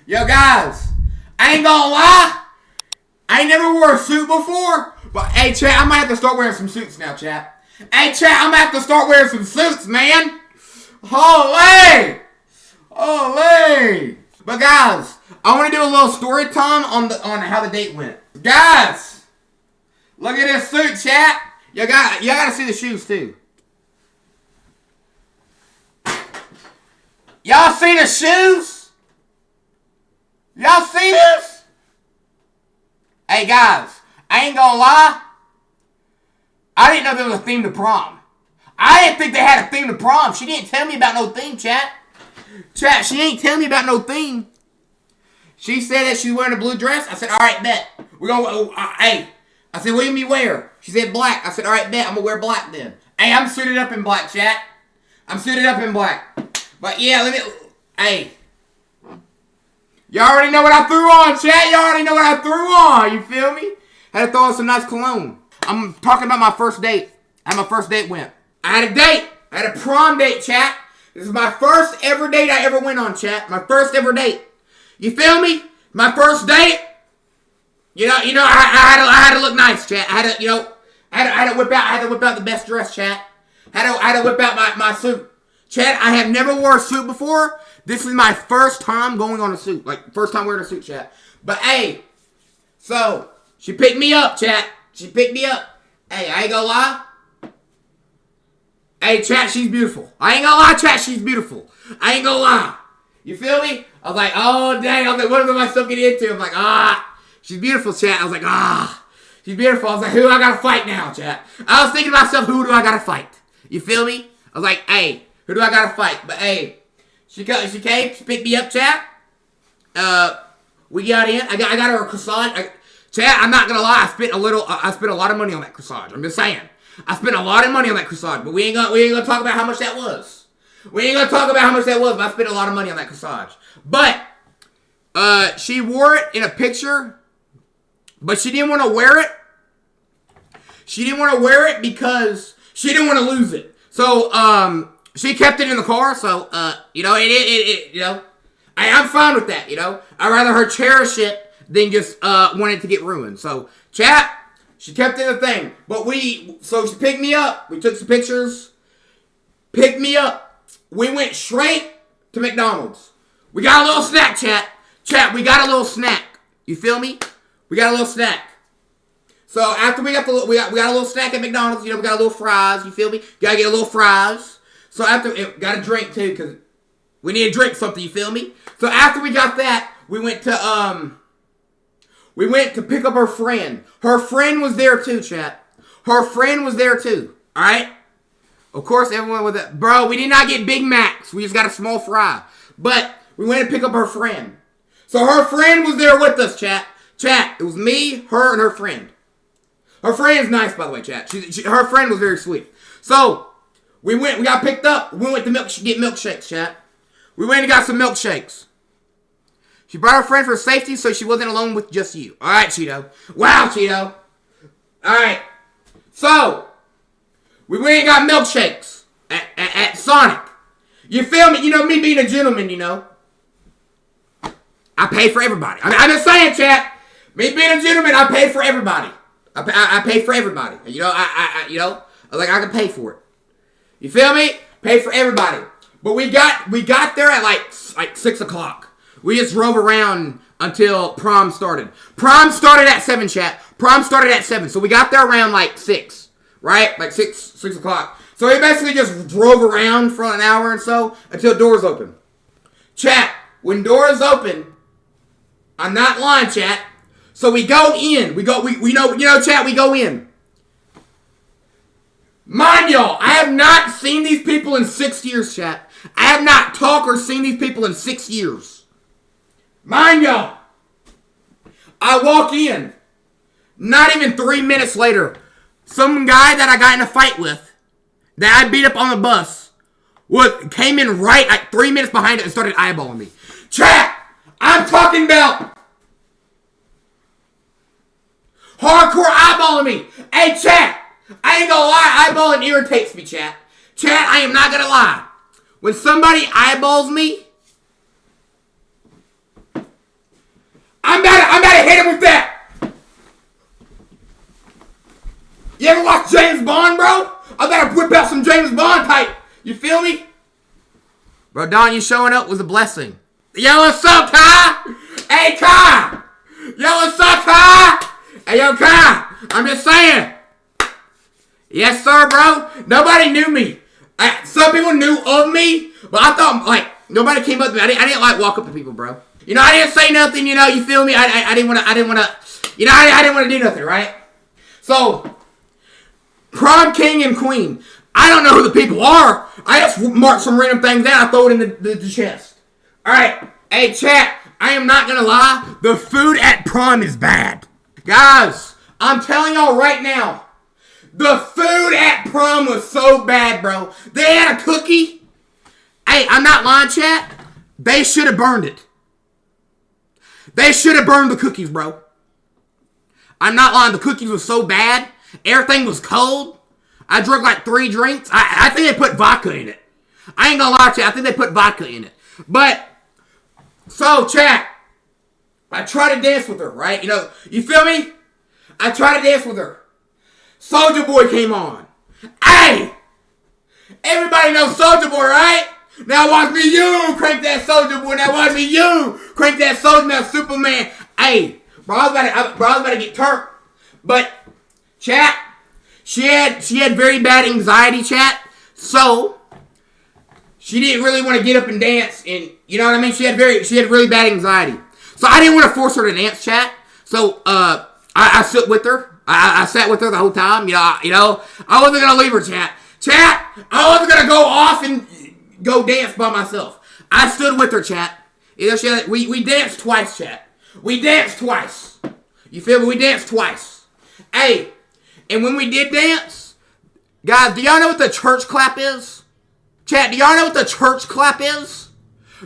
Yo, guys, I ain't gonna lie. I ain't never wore a suit before. But, hey, chat, I might have to start wearing some suits now, chat. Hey, chat, I'm gonna have to start wearing some suits, man. Holy! Holy! But, guys, I want to do a little story time on how the date went. Guys, look at this suit, chat. Y'all gotta see the shoes, too. Y'all see the shoes? Y'all see this? Hey, guys, I ain't gonna lie. I didn't know there was a theme to prom. I didn't think they had a theme to prom. She didn't tell me about no theme, chat. Chat, she ain't telling me about no theme. She said that she's wearing a blue dress. I said, all right, bet. We're gonna, hey. I said, what do you wear? She said black. I said, all right, bet. I'm gonna wear black then. Hey, I'm suited up in black, chat. I'm suited up in black. But yeah, hey. Y'all already know what I threw on, chat. Y'all already know what I threw on. You feel me? Had to throw on some nice cologne. I'm talking about my first date. How my first date went. I had a date. I had a prom date, chat. This is my first ever date I ever went on, chat. My first ever date. You feel me? My first date. I had to look nice, chat. I had to whip out the best dress, chat. I had to whip out my suit. Chat, I have never wore a suit before. This is my first time going on a suit. Like, first time wearing a suit, chat. But, hey, so, she picked me up, chat. She picked me up. Hey, I ain't gonna lie. Hey, chat, she's beautiful. I ain't gonna lie, chat, she's beautiful. I ain't gonna lie. You feel me? I was like, oh, dang. I was like, what am I still getting into? I'm like, she's beautiful, chat. I was like, she's beautiful. I was like, who do I gotta fight now, chat? I was thinking to myself, who do I gotta fight? You feel me? I was like, hey, who do I gotta fight? But, hey, she came, she picked me up, chat. We got in. I got her a corsage. Chat, I'm not gonna lie. I spent a lot of money on that corsage. I'm just saying. I spent a lot of money on that corsage, but we ain't gonna talk about how much that was. We ain't gonna talk about how much that was, but I spent a lot of money on that corsage. But she wore it in a picture, but she didn't want to wear it. She didn't want to wear it because she didn't want to lose it. So she kept it in the car. So I'm fine with that. I'd rather her cherish it than just want it to get ruined. So chat. She kept it in the thing. But so she picked me up. We took some pictures. Picked me up. We went straight to McDonald's. We got a little snack, chat. Chat, we got a little snack. You feel me? We got a little snack. So after we got a little snack at McDonald's, we got a little fries. You feel me? Gotta get a little fries. So got a drink too, because we need to drink something. You feel me? So after we got that, we went to pick up her friend. Her friend was there too, chat. Her friend was there too. Alright? Of course, everyone with that. Bro, we did not get Big Macs. We just got a small fry. But we went to pick up her friend. So her friend was there with us, chat. Chat, it was me, her, and her friend. Her friend's nice, by the way, chat. Her friend was very sweet. So, we got picked up. We went to get milkshakes, chat. We went and got some milkshakes. She brought her friend for safety so she wasn't alone with just you. Alright, Cheeto. Wow, Cheeto. Alright. So, we went and got milkshakes at Sonic. You feel me? Me being a gentleman, I pay for everybody. I'm just saying, chat. Me being a gentleman, I pay for everybody. I pay for everybody. I can pay for it. You feel me? Pay for everybody. But we got there at like 6 o'clock. We just drove around until prom started. Prom started at 7, chat. Prom started at 7. So we got there around like 6. Right? Like 6 o'clock. So we basically just drove around for an hour and so until doors open. Chat, when doors open, I'm not lying, chat. So we go in. We know, chat, we go in. Mind y'all, I have not seen these people in 6 years, chat. I have not talked or seen these people in 6 years. Mind y'all, I walk in. Not even 3 minutes later, some guy that I got in a fight with, that I beat up on the bus, came in right like 3 minutes behind it and started eyeballing me. Chat, I'm talking about hardcore eyeballing me. Hey, chat, I ain't gonna lie, eyeballing irritates me, chat. Chat, I am not gonna lie. When somebody eyeballs me, Hey, hit him with that! You ever watch James Bond, bro? I gotta whip out some James Bond type. You feel me? Bro, Don, you showing up was a blessing. Yo, what's up, Kai? Hey, Kai! Yo, what's up, Kai? Hey, yo, Kai! I'm just saying. Yes, sir, bro. Nobody knew me. Some people knew of me, but I thought, like, nobody came up to me. I didn't like, walk up to people, bro. You know, I didn't say nothing, you know, you feel me? I didn't want to, you know, I didn't want to do nothing, right? So, prom king and queen. I don't know who the people are. I just mark some random things down. I throw it in the chest. All right. Hey, chat. I am not going to lie. The food at prom is bad. Guys, I'm telling y'all right now. The food at prom was so bad, bro. They had a cookie. Hey, I'm not lying, chat. They should have burned it. They should have burned the cookies, bro. I'm not lying. The cookies were so bad. Everything was cold. I drank like 3 drinks. I think they put vodka in it. I ain't gonna lie to you. I think they put vodka in it. But, so, chat. I tried to dance with her, right? You know, you feel me? I tried to dance with her. Soulja Boy came on. Hey! Everybody knows Soulja Boy, right? Now watch me you crank that Soulja Boy. Now watch me you crank that Soulja Man Superman. Hey, bro, I was about to get turned. But, chat, she had very bad anxiety, chat. So, she didn't really want to get up and dance. And, you know what I mean? She had really bad anxiety. So, I didn't want to force her to dance, chat. So, I sit with her. I sat with her the whole time, you know, I wasn't going to leave her, chat. Chat, I wasn't going to go off and go dance by myself. I stood with her, chat. You know, we danced twice, chat. We danced twice. You feel me? We danced twice. Hey, and when we did dance, guys, do y'all know what the church clap is? Chat, do y'all know what the church clap is?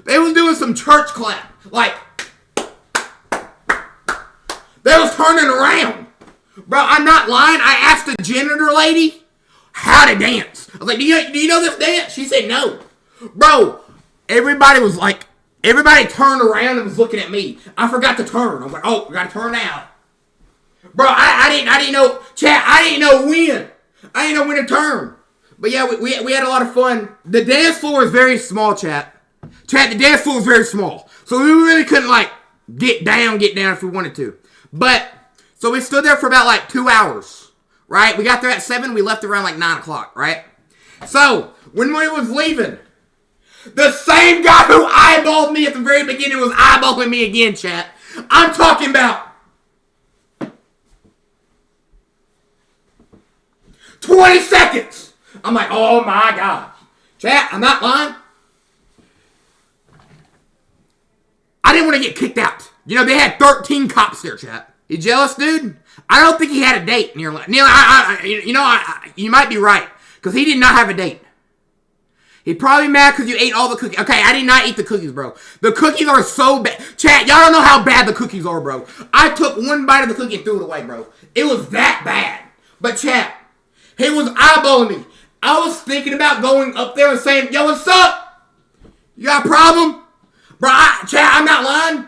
They was doing some church clap. Like, they was turning around. Bro, I'm not lying. I asked the janitor lady how to dance. I was like, do you know this dance? She said no. Bro, everybody turned around and was looking at me. I forgot to turn. I was like, oh, I gotta turn now. Bro, I didn't know, chat, I didn't know when. I didn't know when to turn. But yeah, we had a lot of fun. The dance floor is very small, chat. Chat, the dance floor is very small. So we really couldn't, like, get down if we wanted to. But, so we stood there for about, like, 2 hours, right? We got there at 7, we left around, like, 9 o'clock, right? So, when we was leaving, the same guy who eyeballed me at the very beginning was eyeballing me again, chat. I'm talking about 20 seconds. I'm like, oh my God. Chat, I'm not lying. I didn't want to get kicked out. You know, they had 13 cops there, chat. You jealous, dude? I don't think he had a date. Neil, you might be right. Because he did not have a date. He probably mad because you ate all the cookies. Okay, I did not eat the cookies, bro. The cookies are so bad. Chat, y'all don't know how bad the cookies are, bro. I took one bite of the cookie and threw it away, bro. It was that bad. But chat, he was eyeballing me. I was thinking about going up there and saying, yo, what's up? You got a problem? Bro, chat, I'm not lying.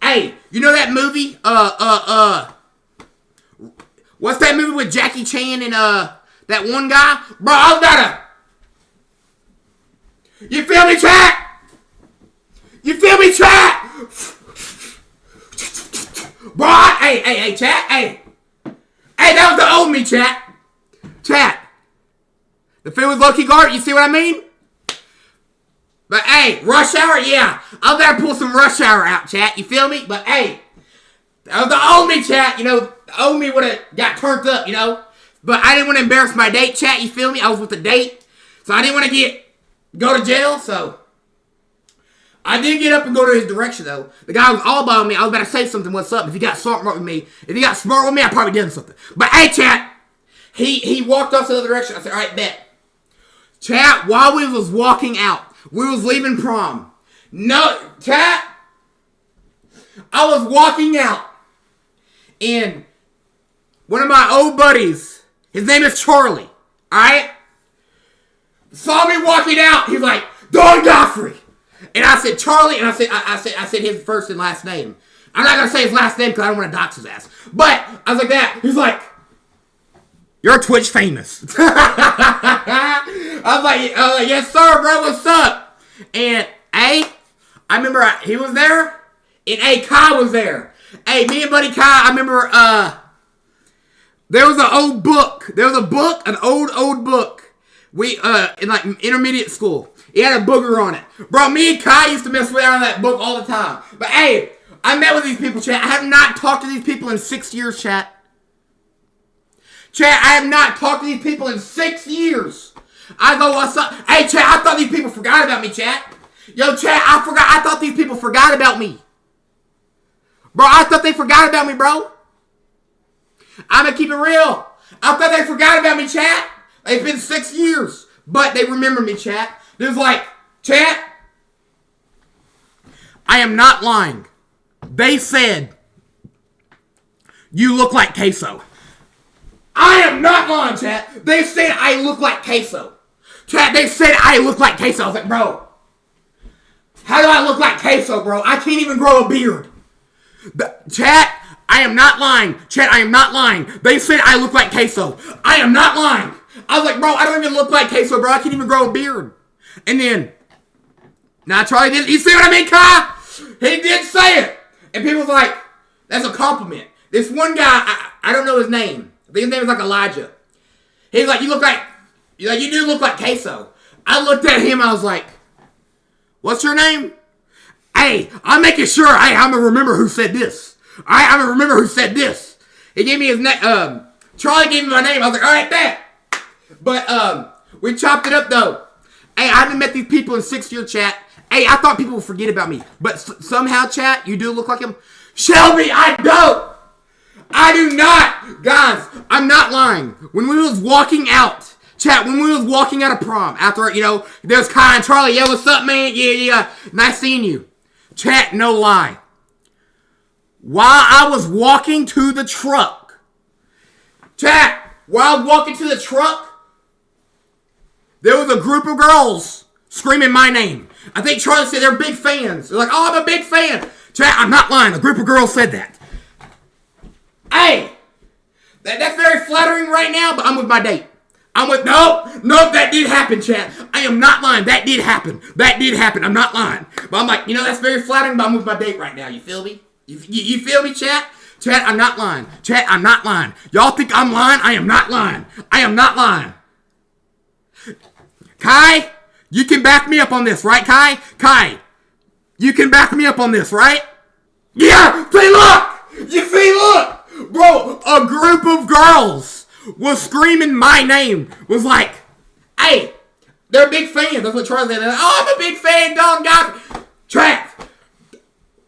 Hey, you know that movie? What's that movie with Jackie Chan and, that one guy? Bro, I was about to... You feel me, chat? You feel me, chat? Bro, hey, chat, hey. Hey, that was the old me, chat. Chat. The food was low-key guarded, you see what I mean? But, hey, rush hour, yeah. I'll better pull some rush hour out, chat, you feel me? But, hey, that was the old me, chat, you know. The old me would have got turned up, you know. But I didn't want to embarrass my date, chat, you feel me? I was with the date. So I didn't want to go to jail, so I did get up and go to his direction, though. The guy was all about me. I was about to say something, what's up? If he got smart with me, I probably did something. But hey, chat, he walked off the other direction. I said, all right, bet. Chat, while we was walking out, we was leaving prom. No, chat, I was walking out, and one of my old buddies, his name is Charlie, all right? Saw me walking out. He's like, Don Godfrey, And I said Charlie, and I said his first and last name. I'm not gonna say his last name because I don't want to dox his ass. But I was like that. He's like, "You're Twitch famous." I was like, "Yes, sir, bro. What's up?" And I remember he was there, and Kai was there. Me and buddy Kai. I remember there was an old book. There was a book, an old book. We in like intermediate school. It had a booger on it, bro. Me and Kai used to mess around that book all the time. But hey, I met with these people, chat. I have not talked to these people in 6 years, chat. Chat, I have not talked to these people in 6 years. I go, what's up? Hey, chat, I thought these people forgot about me, chat. Yo, chat, I thought these people forgot about me. Bro, I thought they forgot about me, bro. I'm gonna keep it real. I thought they forgot about me, chat. It's been 6 years. But they remember me, chat. There's like, chat, I am not lying. They said, you look like queso. I am not lying, chat. They said I look like queso. Chat, they said I look like queso. I was like, bro, how do I look like queso, bro? I can't even grow a beard. Chat, I am not lying. Chat, I am not lying. They said I look like queso. I am not lying. I was like, bro, I don't even look like queso, bro. I can't even grow a beard. And then, now Charlie did, you see what I mean, Kai? He did say it. And people was like, that's a compliment. This one guy, I don't know his name. I think his name is like Elijah. He's like, you do look like queso. I looked at him, I was like, what's your name? Hey, I'm making sure, I'm going to remember who said this. I'm going to remember who said this. He gave me his name, Charlie gave me my name. I was like, all right, that. But, we chopped it up, though. Hey, I haven't met these people in 6 years, chat. Hey, I thought people would forget about me. But somehow, chat, you do look like him. Shelby, I don't. I do not. Guys, I'm not lying. When we was walking out, chat, when we was walking out of prom, after, there's Kai and Charlie. Yeah, what's up, man? Yeah. Nice seeing you. Chat, no lie. While I was walking to the truck, chat, while I was walking to the truck, there was a group of girls screaming my name. I think Charlie said they're big fans. They're like, oh, I'm a big fan. Chat, I'm not lying. A group of girls said that. Hey, that's very flattering right now, but I'm with my date. Nope, that did happen, chat. I am not lying. That did happen. I'm not lying. But I'm like, that's very flattering, but I'm with my date right now. You feel me? You feel me, chat? Chat, I'm not lying. Chat, I'm not lying. Y'all think I'm lying? I am not lying. Kai, you can back me up on this, right, Kai? Kai, you can back me up on this, right? Yeah! See, look! Bro, a group of girls was screaming my name. Was like, hey, they're big fans. That's what Charlie said. Like, oh, I'm a big fan, Dalton, Godfrey. Chat.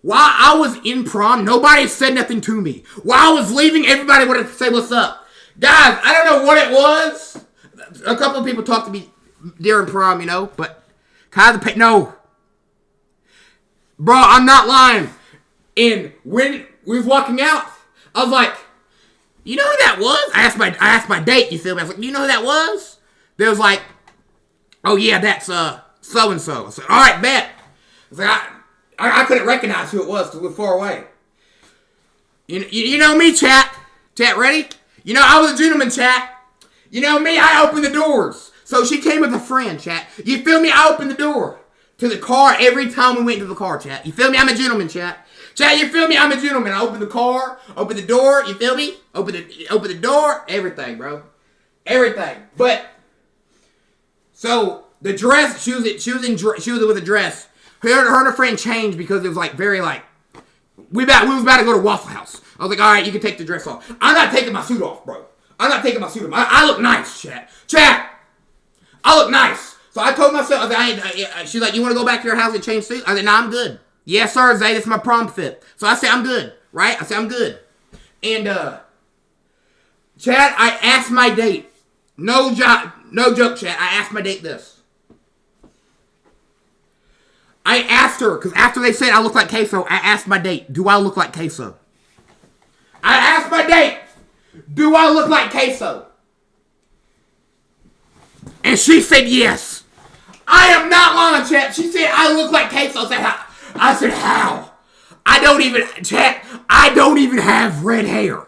While I was in prom, nobody said nothing to me. While I was leaving, everybody wanted to say what's up. Guys, I don't know what it was. A couple of people talked to me during prom, but no. Bro, I'm not lying. And when we was walking out, I was like, you know who that was? I asked my date, you feel me? I was like, you know who that was? They was like, oh yeah, that's so-and-so. I said, all right, bet. I was like, I couldn't recognize who it was because we were far away. You know me, chat. Chat, ready? I was a gentleman, chat. You know me, I opened the doors. So she came with a friend, chat. You feel me? I opened the door to the car every time we went into the car, chat. You feel me? I'm a gentleman, chat. Chat, you feel me? I'm a gentleman. I opened the car, opened the door, you feel me? Open the door, everything, bro. Everything. But, so, the dress, she was with a dress. Her and her friend changed because it was like very like, we was about to go to Waffle House. I was like, all right, you can take the dress off. I'm not taking my suit off, bro. I'm not taking my suit off. I look nice, chat. Chat, I look nice. So I told myself, she's like, you want to go back to your house and change suits? I said, nah, I'm good. Yes, sir, Zay, this is my prom fit. So I said, I'm good, right? I said, I'm good. And, chat, I asked my date. No joke, chat. I asked my date this. I asked her, because after they said I look like queso, I asked my date, do I look like queso? I asked my date, do I look like queso? And she said yes. I am not lying, chat. She said I look like queso. I said, how? I don't even have red hair.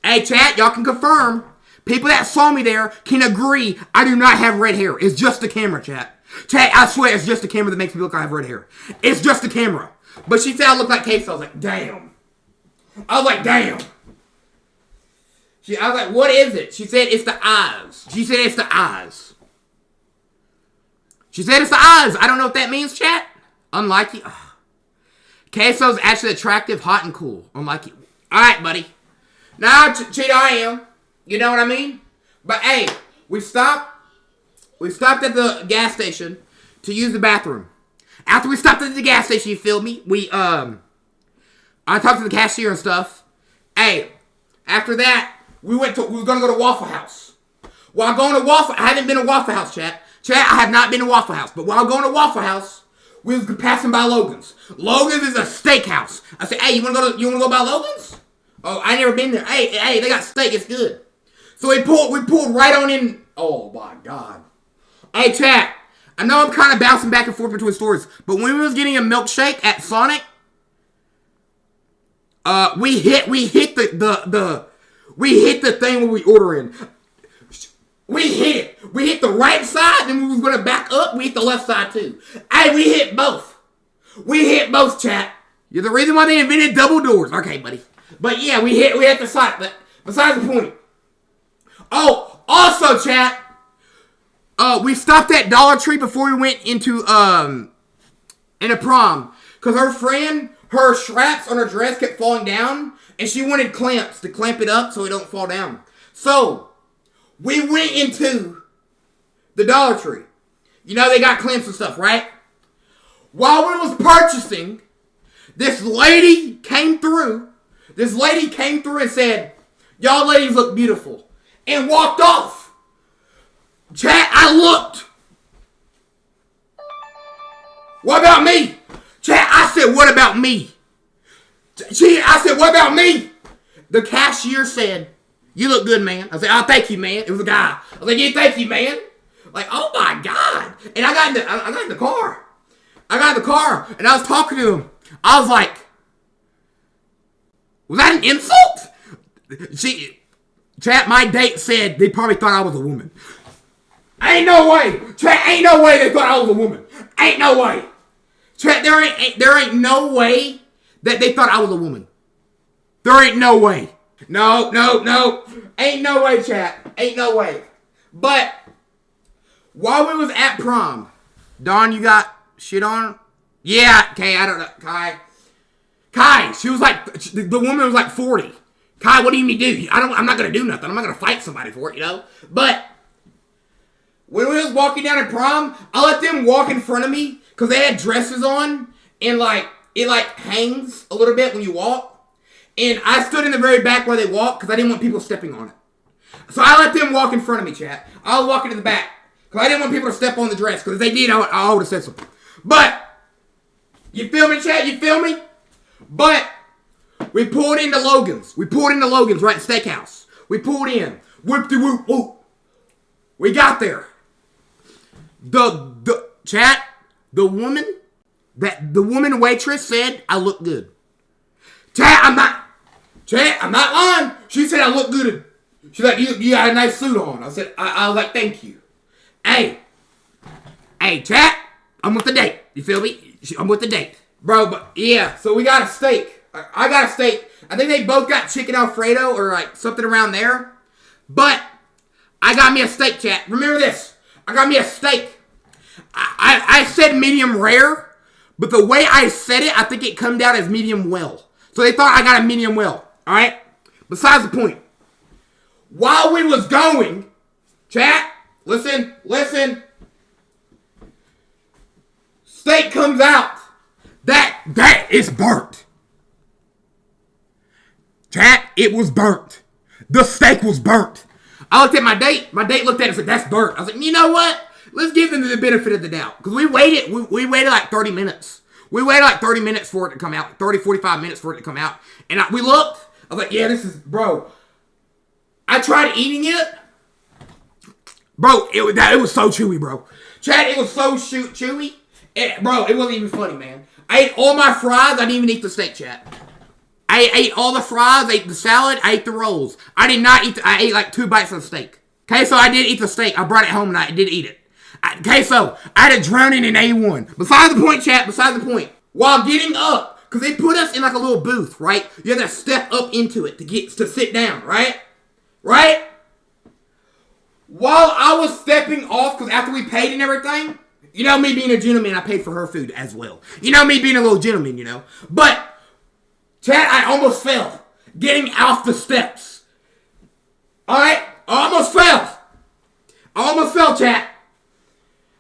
Hey, chat, y'all can confirm. People that saw me there can agree I do not have red hair. It's just the camera, chat. Chat, I swear it's just the camera that makes me look like I have red hair. It's just the camera. But she said I look like queso. I was like, damn. I was like, what is it? She said it's the eyes. She said it's the eyes. I don't know what that means, chat. Unlike you. Queso's actually attractive, hot, and cool. Unlike you. Alright, buddy. Now, Cheetah, I am. You know what I mean? But, hey, we stopped at the gas station to use the bathroom. After we stopped at the gas station, you feel me? I talked to the cashier and stuff. Hey, after that, we were gonna go to Waffle House. While going to I haven't been to Waffle House, chat. Chat, I have not been to Waffle House. But while going to Waffle House, we was passing by Logan's. Logan's is a steakhouse. I said, hey, you wanna go by Logan's? Oh, I never been there. Hey, they got steak. It's good. So we pulled right on in. Oh my God. Hey, chat. I know I'm kind of bouncing back and forth between stores, but when we was getting a milkshake at Sonic, we hit the thing when we order in. We hit it. We hit the right side, then we was gonna back up. We hit the left side too. Hey, we hit both. Chat. You're the reason why they invented double doors. Okay, buddy. But yeah, we hit the side. But besides the point. Oh, also, chat. We stopped at Dollar Tree before we went into a prom, cause her friend, her straps on her dress kept falling down, and she wanted clamps to clamp it up so it don't fall down. So we went into the Dollar Tree. You know they got clamps and stuff, right? While we was purchasing, this lady came through and said, y'all ladies look beautiful, and walked off. Chat, I looked. What about me? Chat, I said, what about me? I said, what about me? The cashier said, you look good, man. I said, oh, thank you, man. It was a guy. I was like, yeah, thank you, man. Like, oh my God. And I got in the car. And I was talking to him. I was like, was that an insult? Chat, my date said they probably thought I was a woman. Ain't no way. Chat, ain't no way they thought I was a woman. Ain't no way. Chat, there ain't no way that they thought I was a woman. There ain't no way. No. Ain't no way, chat. Ain't no way. But while we was at prom, Dawn, you got shit on? Yeah, Kay, I don't know. Kai, she was like, the woman was like 40. Kai, what do you need to do? I'm not going to do nothing. I'm not going to fight somebody for it, you know? But when we was walking down at prom, I let them walk in front of me because they had dresses on, and it hangs a little bit when you walk. And I stood in the very back where they walked because I didn't want people stepping on it. So I let them walk in front of me, chat. I was walking to the back because I didn't want people to step on the dress, because if they did, I would have said something. But, you feel me, chat? You feel me? But we pulled into Logan's. Right? Steakhouse. We pulled in. Whoop-de-whoop-whoop. We got there. The woman waitress said I look good. Chat, I'm not lying. She said I look good. She's like, you got a nice suit on. I said, I was like, thank you. Hey, chat, I'm with the date. You feel me? I'm with the date. Bro, but yeah, so we got a steak. I got a steak. I think they both got chicken Alfredo or like something around there. But I got me a steak, chat. Remember this. I got me a steak. I said medium rare, but the way I said it, I think it come down as medium well. So they thought I got a medium well. Alright? Besides the point. While we was going, chat, listen. Steak comes out. That is burnt. Chat, it was burnt. The steak was burnt. I looked at my date. My date looked at it and said, that's burnt. I was like, you know what? Let's give them the benefit of the doubt. Because we waited like 30 minutes. We waited like 30 minutes for it to come out. 30, 45 minutes for it to come out. And we looked. I was like, yeah, this is, bro. I tried eating it. Bro, it was so chewy, bro. Chat, it was so chewy. Bro, it wasn't even funny, man. I ate all my fries. I didn't even eat the steak, chat. I ate all the fries. I ate the salad. I ate the rolls. I did not eat I ate like 2 bites of the steak. Okay, so I did eat the steak. I brought it home and I did eat it. Okay, so I had to drown in A1. Besides the point, chat. Besides the point. While getting up, because they put us in like a little booth, right? You have to step up into it to sit down, right? Right? While I was stepping off, because after we paid and everything, you know me being a gentleman, I paid for her food as well. You know me being a little gentleman, you know. But, chat, I almost fell getting off the steps. Alright? I almost fell, chat.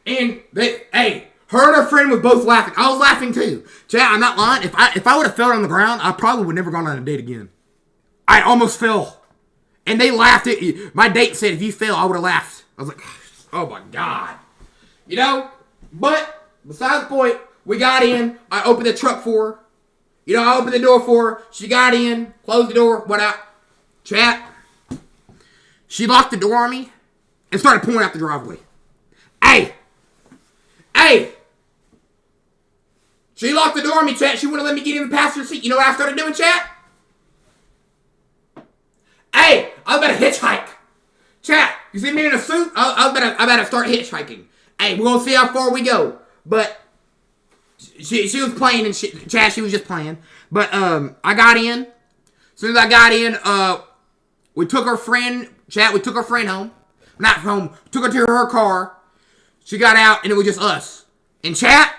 And her and her friend was both laughing. I was laughing too. Chat, I'm not lying. If I would have fell on the ground, I probably would never gone on a date again. I almost fell. And they laughed at you. My date said, if you fell, I would have laughed. I was like, oh my God. You know? But, besides the point, we got in. I opened the truck for her. You know, I opened the door for her. She got in, closed the door, went out. Chat. She locked the door on me and started pulling out the driveway. Hey! She locked the door on me, chat. She wouldn't let me get in the passenger seat. You know what I started doing, chat? Hey! I was about to hitchhike. Chat, you see me in a suit? I about to start hitchhiking. Hey, we're gonna see how far we go. But she was playing and chat, she was just playing. But I got in. As soon as I got in, we took her friend home. Not home. Took her to her car. She got out and it was just us. And chat,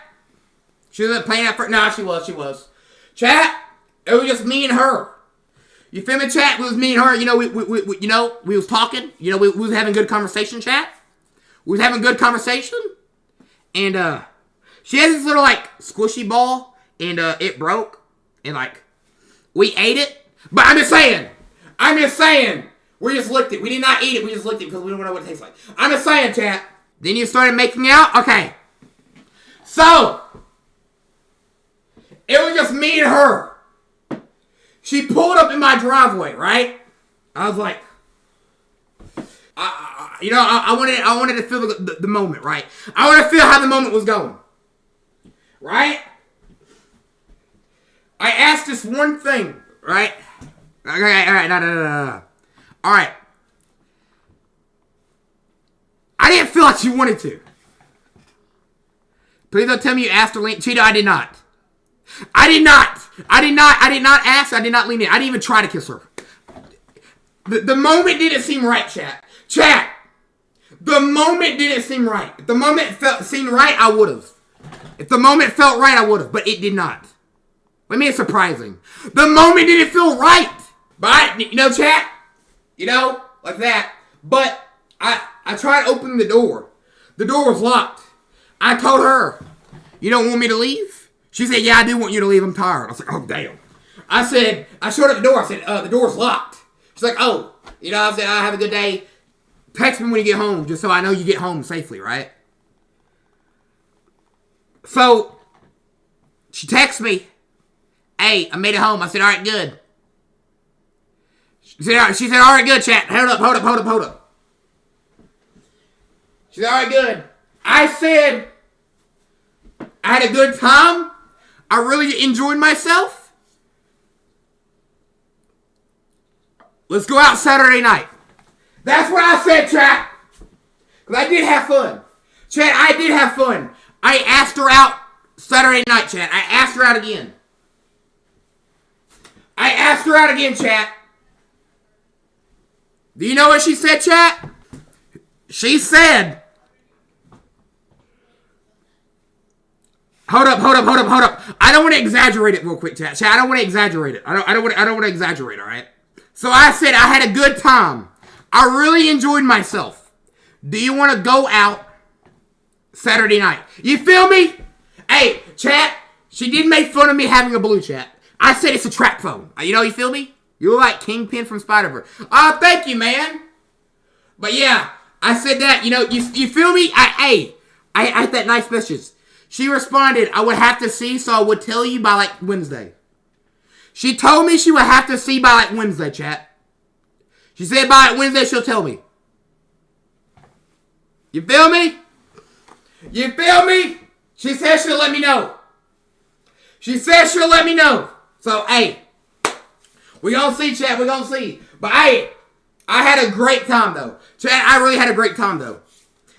she wasn't playing that first. Nah, she was. Chat, it was just me and her. You feel me, chat? It was me and her. You know, we was talking. You know, we was having good conversation, chat. We was having good conversation. And she has this little like squishy ball, and it broke. And like we ate it. But I'm just saying. We just licked it. We did not eat it. We just licked it because we don't know what it tastes like. I'm just saying, chat. Then you started making out? Okay. So, it was just me and her. She pulled up in my driveway, right? I was like, I wanted to feel the moment, right? I wanted to feel how the moment was going. Right? I asked this one thing, right? Okay, alright, no. Alright. I didn't feel like she wanted to. Please don't tell me you asked her lean. Cheetah, I did not. I did not ask. I did not lean in. I didn't even try to kiss her. The moment didn't seem right, chat. Chat. The moment didn't seem right. If the moment seemed right, I would have. If the moment felt right, I would have. But it did not. I mean, it's surprising. The moment didn't feel right. But, chat. Like that. But I tried opening the door. The door was locked. I told her, you don't want me to leave? She said, yeah, I do want you to leave. I'm tired. I was like, oh, damn. I showed her the door. I said, the door's locked. She's like, oh. I said, have a good day. Text me when you get home, just so I know you get home safely, right? So, she texts me, hey, I made it home. I said, all right, good. She said, all right, good, chat. Hold up. She said, all right, good. I said, I had a good time. I really enjoyed myself. Let's go out Saturday night. That's what I said, chat. Because I did have fun. Chat, I did have fun. I asked her out Saturday night, chat. I asked her out again. Chat. Do you know what she said, chat? She said, Hold up. I don't want to exaggerate it real quick, chat. I don't want to exaggerate it. I don't want to exaggerate, all right? So I said I had a good time. I really enjoyed myself. Do you want to go out Saturday night? You feel me? Hey, chat, she did make fun of me having a blue chat. I said it's a trap phone. You feel me? You look like Kingpin from Spider-Verse. Oh, thank you, man. But yeah, I said that. You feel me? I had that nice message. She responded, I would have to see, so I would tell you by, like, Wednesday. She told me she would have to see by, like, Wednesday, chat. She said by, like, Wednesday, she'll tell me. You feel me? You feel me? She said she'll let me know. She said she'll let me know. So, hey, we gonna see, chat. We gonna see. But, hey, I had a great time, though. Chat, I really had a great time, though.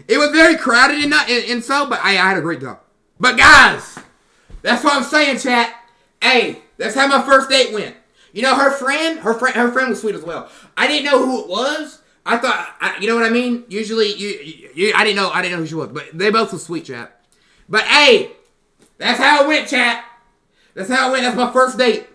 It was very crowded and so, but I had a great time. But, guys, that's what I'm saying, chat. Hey, that's how my first date went. You know, her friend was sweet as well. I didn't know who it was. I thought, you know what I mean? Usually, I didn't know who she was, but they both were sweet, chat. But, hey, that's how it went, chat. That's how it went. That's my first date.